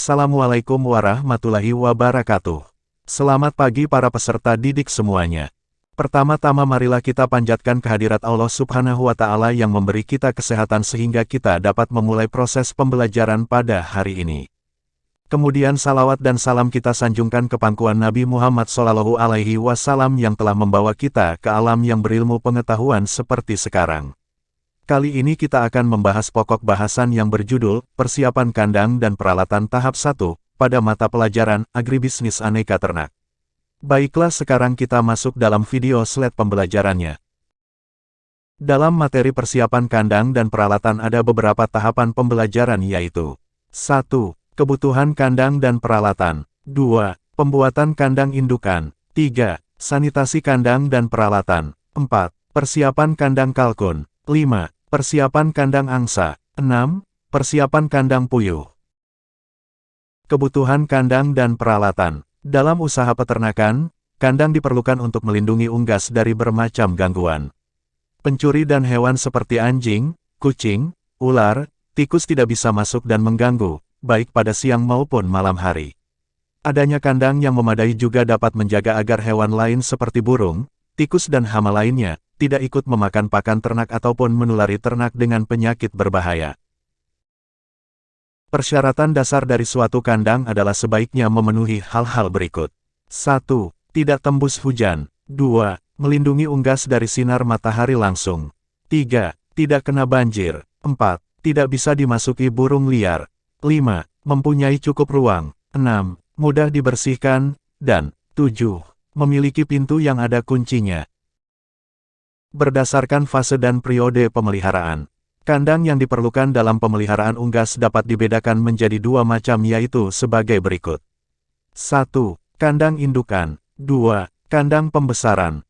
Assalamualaikum warahmatullahi wabarakatuh. Selamat pagi para peserta didik semuanya. Pertama-tama marilah kita panjatkan kehadirat Allah Subhanahu wa Ta'ala yang memberi kita kesehatan sehingga kita dapat memulai proses pembelajaran pada hari ini. Kemudian salawat dan salam kita sanjungkan ke pangkuan Nabi Muhammad SAW yang telah membawa kita ke alam yang berilmu pengetahuan seperti sekarang. Kali ini kita akan membahas pokok bahasan yang berjudul Persiapan Kandang dan Peralatan Tahap 1 pada mata pelajaran Agribisnis Aneka Ternak. Baiklah, sekarang kita masuk dalam video slide pembelajarannya. Dalam materi persiapan kandang dan peralatan ada beberapa tahapan pembelajaran yaitu 1. Kebutuhan kandang dan peralatan. 2. Pembuatan kandang indukan. 3. Sanitasi kandang dan peralatan. 4. Persiapan kandang kalkun. 5. Persiapan kandang angsa. 6. Persiapan kandang puyuh. Kebutuhan kandang dan peralatan. Dalam usaha peternakan, kandang diperlukan untuk melindungi unggas dari bermacam gangguan. Pencuri dan hewan seperti anjing, kucing, ular, tikus tidak bisa masuk dan mengganggu, baik pada siang maupun malam hari. Adanya kandang yang memadai juga dapat menjaga agar hewan lain seperti burung, tikus dan hama lainnya tidak ikut memakan pakan ternak ataupun menulari ternak dengan penyakit berbahaya. Persyaratan dasar dari suatu kandang adalah sebaiknya memenuhi hal-hal berikut. 1. Tidak tembus hujan. 2. Melindungi unggas dari sinar matahari langsung. 3. Tidak kena banjir. 4. Tidak bisa dimasuki burung liar. 5. Mempunyai cukup ruang. 6. Mudah dibersihkan. Dan 7. Memiliki pintu yang ada kuncinya. Berdasarkan fase dan periode pemeliharaan, kandang yang diperlukan dalam pemeliharaan unggas dapat dibedakan menjadi dua macam yaitu sebagai berikut. 1. Kandang indukan. 2. Kandang pembesaran.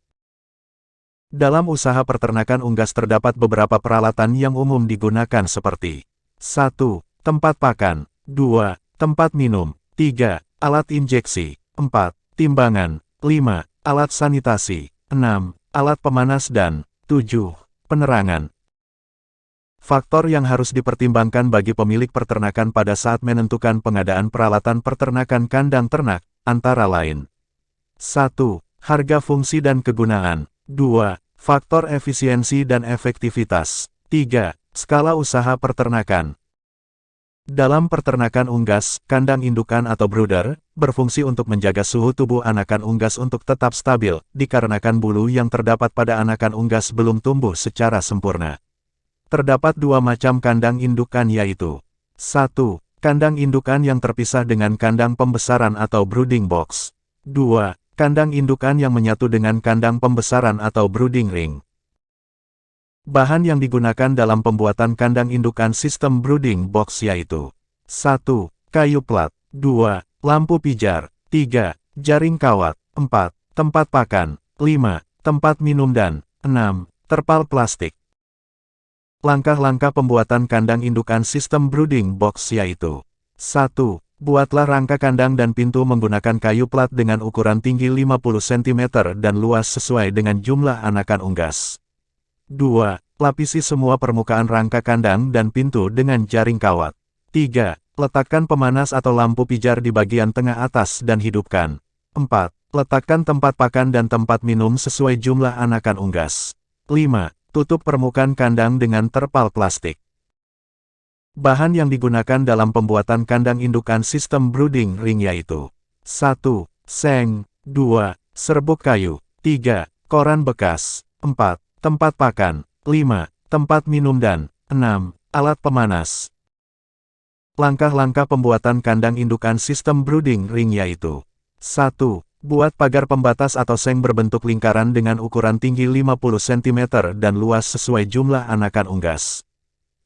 Dalam usaha peternakan unggas terdapat beberapa peralatan yang umum digunakan seperti 1. Tempat pakan. 2. Tempat minum. 3. Alat injeksi. 4. Timbangan. 5. Alat sanitasi. 6. Alat pemanas dan 7. Penerangan. Faktor yang harus dipertimbangkan bagi pemilik peternakan pada saat menentukan pengadaan peralatan peternakan kandang ternak, antara lain 1. Harga fungsi dan kegunaan. 2. Faktor efisiensi dan efektivitas. 3. Skala usaha peternakan. Dalam peternakan unggas, kandang indukan atau brooder berfungsi untuk menjaga suhu tubuh anakan unggas untuk tetap stabil, dikarenakan bulu yang terdapat pada anakan unggas belum tumbuh secara sempurna. Terdapat dua macam kandang indukan yaitu 1. Kandang indukan yang terpisah dengan kandang pembesaran atau brooding box. 2. Kandang indukan yang menyatu dengan kandang pembesaran atau brooding ring. Bahan yang digunakan dalam pembuatan kandang indukan sistem brooding box yaitu 1. Kayu plat. 2. Lampu pijar. 3. Jaring kawat. 4. Tempat pakan. 5. Tempat minum dan 6. Terpal plastik. Langkah-langkah pembuatan kandang indukan sistem brooding box yaitu 1. Buatlah rangka kandang dan pintu menggunakan kayu plat dengan ukuran tinggi 50 cm dan luas sesuai dengan jumlah anakan unggas. 2. Lapisi semua permukaan rangka kandang dan pintu dengan jaring kawat. 3. Letakkan pemanas atau lampu pijar di bagian tengah atas dan hidupkan. 4. Letakkan tempat pakan dan tempat minum sesuai jumlah anakan unggas. 5. Tutup permukaan kandang dengan terpal plastik. Bahan yang digunakan dalam pembuatan kandang indukan sistem brooding ring yaitu 1. Seng. 2. Serbuk kayu. 3. Koran bekas. 4. Tempat pakan. 5. Tempat minum dan 6. Alat pemanas. Langkah-langkah pembuatan kandang indukan sistem brooding ring yaitu 1. Buat pagar pembatas atau seng berbentuk lingkaran dengan ukuran tinggi 50 cm dan luas sesuai jumlah anakan unggas.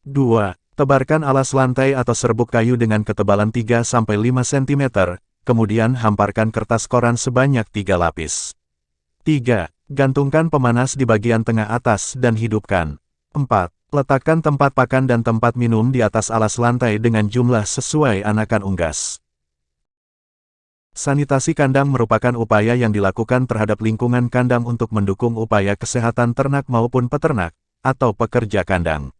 2. Tebarkan alas lantai atau serbuk kayu dengan ketebalan 3-5 cm, kemudian hamparkan kertas koran sebanyak 3 lapis. 3. Gantungkan pemanas di bagian tengah atas dan hidupkan. 4. Letakkan tempat pakan dan tempat minum di atas alas lantai dengan jumlah sesuai anakan unggas. Sanitasi kandang merupakan upaya yang dilakukan terhadap lingkungan kandang untuk mendukung upaya kesehatan ternak maupun peternak, atau pekerja kandang.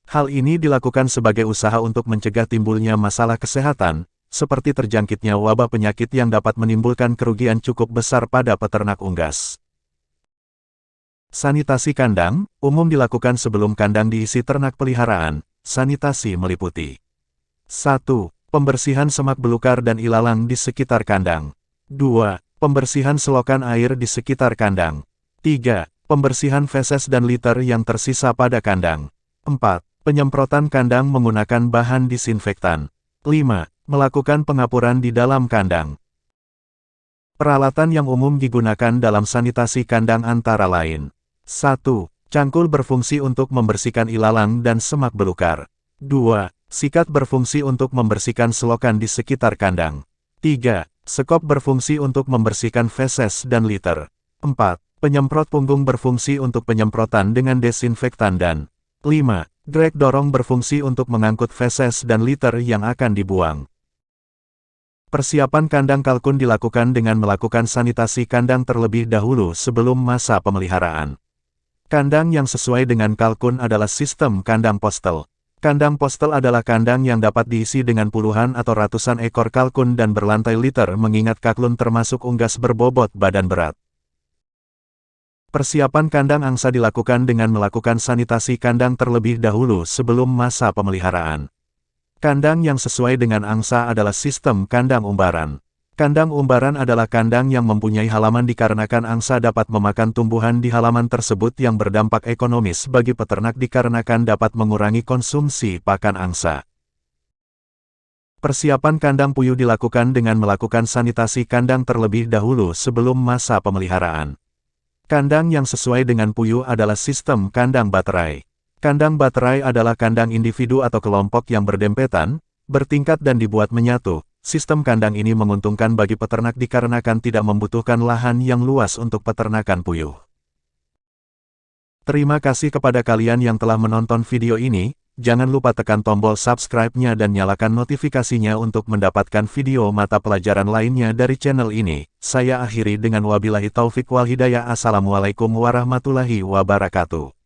Hal ini dilakukan sebagai usaha untuk mencegah timbulnya masalah kesehatan, seperti terjangkitnya wabah penyakit yang dapat menimbulkan kerugian cukup besar pada peternak unggas. Sanitasi kandang, umum dilakukan sebelum kandang diisi ternak peliharaan. Sanitasi meliputi 1. Pembersihan semak belukar dan ilalang di sekitar kandang. 2. Pembersihan selokan air di sekitar kandang. 3. Pembersihan feses dan litter yang tersisa pada kandang. 4. Penyemprotan kandang menggunakan bahan disinfektan. 5. Melakukan pengapuran di dalam kandang. Peralatan yang umum digunakan dalam sanitasi kandang antara lain. 1. Cangkul berfungsi untuk membersihkan ilalang dan semak belukar. 2. Sikat berfungsi untuk membersihkan selokan di sekitar kandang. 3. Sekop berfungsi untuk membersihkan feses dan litter. 4. Penyemprot punggung berfungsi untuk penyemprotan dengan desinfektan dan 5. Drek dorong berfungsi untuk mengangkut feses dan litter yang akan dibuang. Persiapan kandang kalkun dilakukan dengan melakukan sanitasi kandang terlebih dahulu sebelum masa pemeliharaan. Kandang yang sesuai dengan kalkun adalah sistem kandang postel. Kandang postel adalah kandang yang dapat diisi dengan puluhan atau ratusan ekor kalkun dan berlantai liter mengingat kalkun termasuk unggas berbobot badan berat. Persiapan kandang angsa dilakukan dengan melakukan sanitasi kandang terlebih dahulu sebelum masa pemeliharaan. Kandang yang sesuai dengan angsa adalah sistem kandang umbaran. Kandang umbaran adalah kandang yang mempunyai halaman dikarenakan angsa dapat memakan tumbuhan di halaman tersebut yang berdampak ekonomis bagi peternak dikarenakan dapat mengurangi konsumsi pakan angsa. Persiapan kandang puyuh dilakukan dengan melakukan sanitasi kandang terlebih dahulu sebelum masa pemeliharaan. Kandang yang sesuai dengan puyuh adalah sistem kandang baterai. Kandang baterai adalah kandang individu atau kelompok yang berdempetan, bertingkat dan dibuat menyatu. Sistem kandang ini menguntungkan bagi peternak dikarenakan tidak membutuhkan lahan yang luas untuk peternakan puyuh. Terima kasih kepada kalian yang telah menonton video ini. Jangan lupa tekan tombol subscribe-nya dan nyalakan notifikasinya untuk mendapatkan video mata pelajaran lainnya dari channel ini. Saya akhiri dengan wabillahi taufik wal hidayah. Assalamualaikum warahmatullahi wabarakatuh.